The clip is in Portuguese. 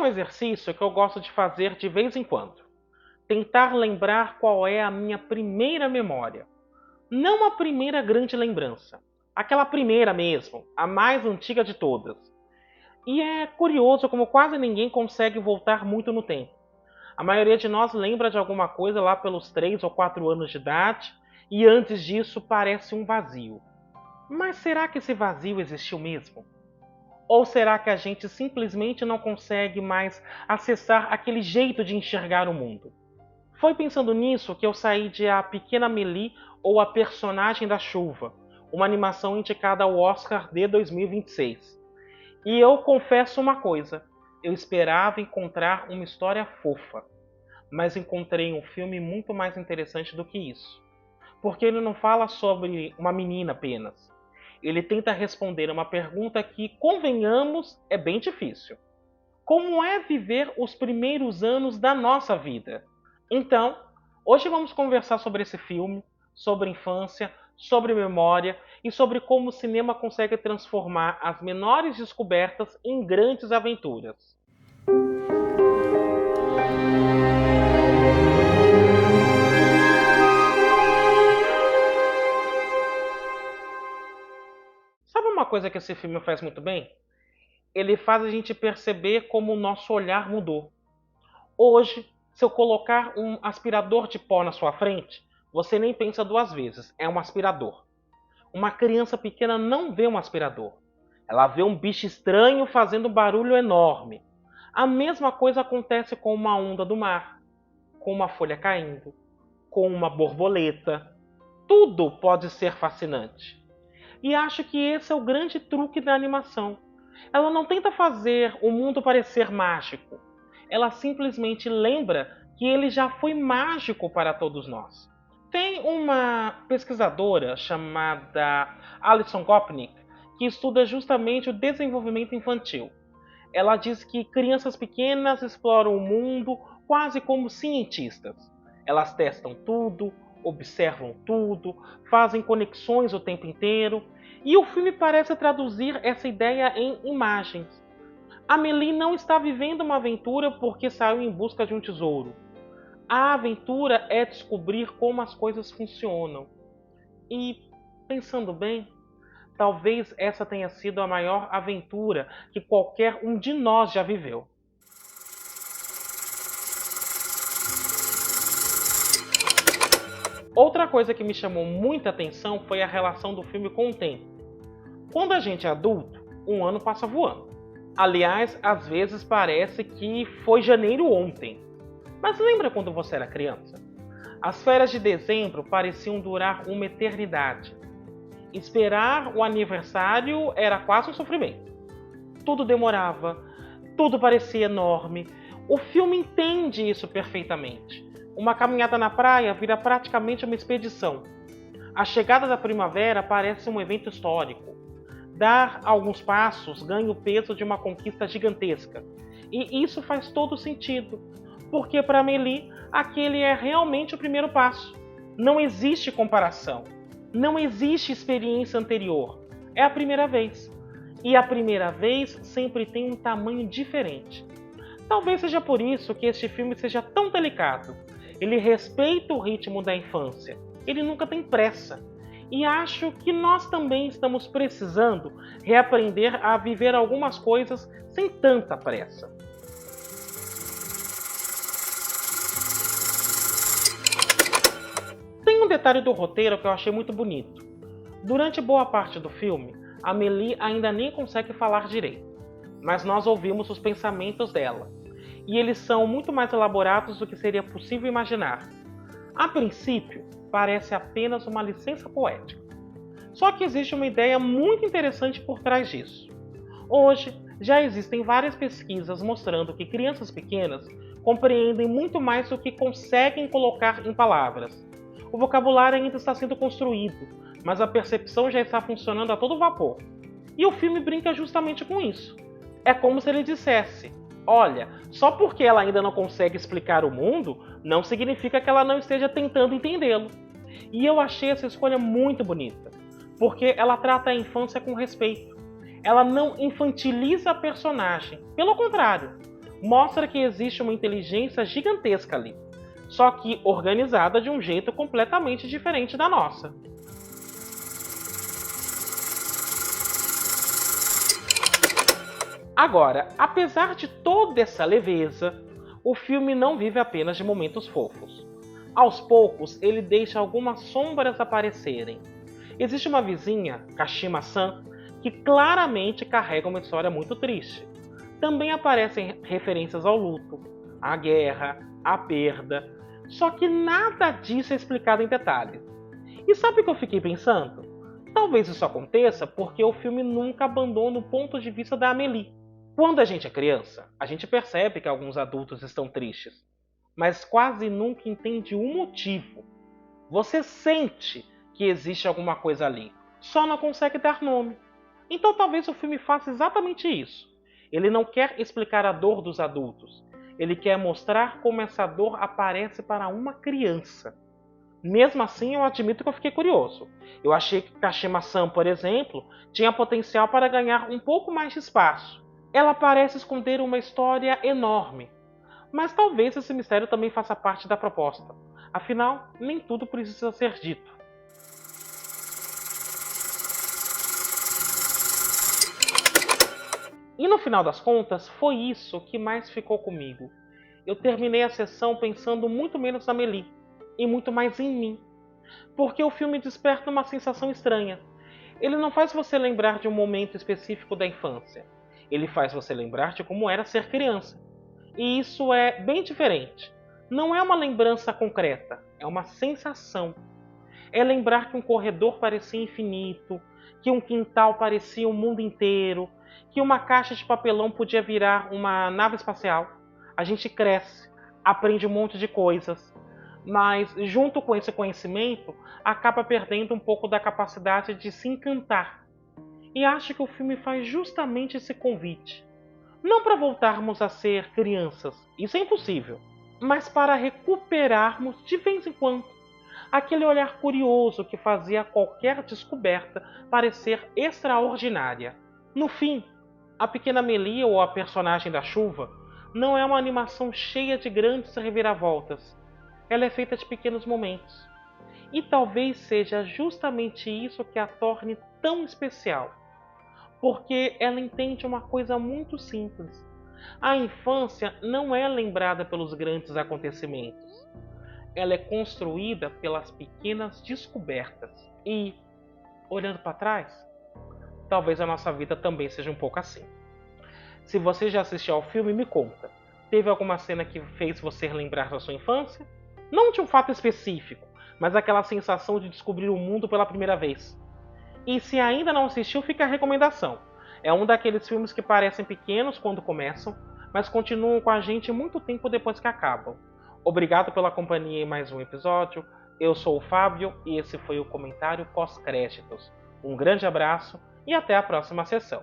um exercício que eu gosto de fazer de vez em quando. Tentar lembrar qual é a minha primeira memória. Não a primeira grande lembrança. Aquela primeira mesmo, a mais antiga de todas. E é curioso como quase ninguém consegue voltar muito no tempo. A maioria de nós lembra de alguma coisa lá pelos 3 ou 4 anos de idade, e antes disso parece um vazio. Mas será que esse vazio existiu mesmo? Ou será que a gente simplesmente não consegue mais acessar aquele jeito de enxergar o mundo? Foi pensando nisso que eu saí de A Pequena Mélie ou A Personagem da Chuva, uma animação indicada ao Oscar de 2026. E eu confesso uma coisa, eu esperava encontrar uma história fofa, mas encontrei um filme muito mais interessante do que isso. Porque ele não fala sobre uma menina apenas. Ele tenta responder uma pergunta que, convenhamos, é bem difícil. Como é viver os primeiros anos da nossa vida? Então, hoje vamos conversar sobre esse filme, sobre infância, sobre memória e sobre como o cinema consegue transformar as menores descobertas em grandes aventuras. Sabe uma coisa que esse filme faz muito bem? Ele faz a gente perceber como o nosso olhar mudou. Hoje, se eu colocar um aspirador de pó na sua frente, você nem pensa duas vezes, é um aspirador. Uma criança pequena não vê um aspirador. Ela vê um bicho estranho fazendo um barulho enorme. A mesma coisa acontece com uma onda do mar, com uma folha caindo, com uma borboleta. Tudo pode ser fascinante. E acho que esse é o grande truque da animação. Ela não tenta fazer o mundo parecer mágico. Ela simplesmente lembra que ele já foi mágico para todos nós. Tem uma pesquisadora chamada Alison Gopnik que estuda justamente o desenvolvimento infantil. Ela diz que crianças pequenas exploram o mundo quase como cientistas. Elas testam tudo, observam tudo, fazem conexões o tempo inteiro, e o filme parece traduzir essa ideia em imagens. A Mélie não está vivendo uma aventura porque saiu em busca de um tesouro. A aventura é descobrir como as coisas funcionam. E, pensando bem, talvez essa tenha sido a maior aventura que qualquer um de nós já viveu. Outra coisa que me chamou muita atenção foi a relação do filme com o tempo. Quando a gente é adulto, um ano passa voando. Aliás, às vezes parece que foi janeiro ontem. Mas lembra quando você era criança? As férias de dezembro pareciam durar uma eternidade. Esperar o aniversário era quase um sofrimento. Tudo demorava, tudo parecia enorme. O filme entende isso perfeitamente. Uma caminhada na praia vira praticamente uma expedição. A chegada da primavera parece um evento histórico. Dar alguns passos ganha o peso de uma conquista gigantesca. E isso faz todo sentido, porque para Mélie aquele é realmente o primeiro passo. Não existe comparação, não existe experiência anterior. É a primeira vez. E a primeira vez sempre tem um tamanho diferente. Talvez seja por isso que este filme seja tão delicado. Ele respeita o ritmo da infância. Ele nunca tem pressa. E acho que nós também estamos precisando reaprender a viver algumas coisas sem tanta pressa. Tem um detalhe do roteiro que eu achei muito bonito. Durante boa parte do filme, a Mélie ainda nem consegue falar direito, mas nós ouvimos os pensamentos dela, e eles são muito mais elaborados do que seria possível imaginar. A princípio, parece apenas uma licença poética. Só que existe uma ideia muito interessante por trás disso. Hoje, já existem várias pesquisas mostrando que crianças pequenas compreendem muito mais do que conseguem colocar em palavras. O vocabulário ainda está sendo construído, mas a percepção já está funcionando a todo vapor. E o filme brinca justamente com isso. É como se ele dissesse: olha, só porque ela ainda não consegue explicar o mundo, não significa que ela não esteja tentando entendê-lo. E eu achei essa escolha muito bonita, porque ela trata a infância com respeito. Ela não infantiliza a personagem, pelo contrário. mostra que existe uma inteligência gigantesca ali, só que organizada de um jeito completamente diferente da nossa. Agora, apesar de toda essa leveza, o filme não vive apenas de momentos fofos. Aos poucos, ele deixa algumas sombras aparecerem. Existe uma vizinha, Kashima-san, que claramente carrega uma história muito triste. Também aparecem referências ao luto, à guerra, à perda, só que nada disso é explicado em detalhes. E sabe o que eu fiquei pensando? Talvez isso aconteça porque o filme nunca abandona o ponto de vista da Amélie. Quando a gente é criança, a gente percebe que alguns adultos estão tristes, mas quase nunca entende o motivo. Você sente que existe alguma coisa ali, só não consegue dar nome. Então talvez o filme faça exatamente isso. Ele não quer explicar a dor dos adultos, ele quer mostrar como essa dor aparece para uma criança. Mesmo assim, eu admito que eu fiquei curioso. Eu achei que Kashima-san, por exemplo, tinha potencial para ganhar um pouco mais de espaço. Ela parece esconder uma história enorme, mas talvez esse mistério também faça parte da proposta. Afinal, nem tudo precisa ser dito. E no final das contas, foi isso que mais ficou comigo. Eu terminei a sessão pensando muito menos na Amélie e muito mais em mim, porque o filme desperta uma sensação estranha. Ele não faz você lembrar de um momento específico da infância. Ele faz você lembrar de como era ser criança. E isso é bem diferente. Não é uma lembrança concreta, é uma sensação. É lembrar que um corredor parecia infinito, que um quintal parecia o mundo inteiro, que uma caixa de papelão podia virar uma nave espacial. A gente cresce, aprende um monte de coisas, mas junto com esse conhecimento, acaba perdendo um pouco da capacidade de se encantar. E acho que o filme faz justamente esse convite. Não para voltarmos a ser crianças, isso é impossível, mas para recuperarmos de vez em quando aquele olhar curioso que fazia qualquer descoberta parecer extraordinária. No fim, a pequena Amélie, ou a personagem da chuva, não é uma animação cheia de grandes reviravoltas. Ela é feita de pequenos momentos. E talvez seja justamente isso que a torne tão especial. Porque ela entende uma coisa muito simples. A infância não é lembrada pelos grandes acontecimentos. Ela é construída pelas pequenas descobertas. E, olhando para trás, talvez a nossa vida também seja um pouco assim. Se você já assistiu ao filme, me conta. Teve alguma cena que fez você lembrar da sua infância? Não de um fato específico, mas aquela sensação de descobrir o mundo pela primeira vez. E se ainda não assistiu, fica a recomendação. É um daqueles filmes que parecem pequenos quando começam, mas continuam com a gente muito tempo depois que acabam. Obrigado pela companhia em mais um episódio. Eu sou o Fábio e esse foi o comentário pós-créditos. Um grande abraço e até a próxima sessão.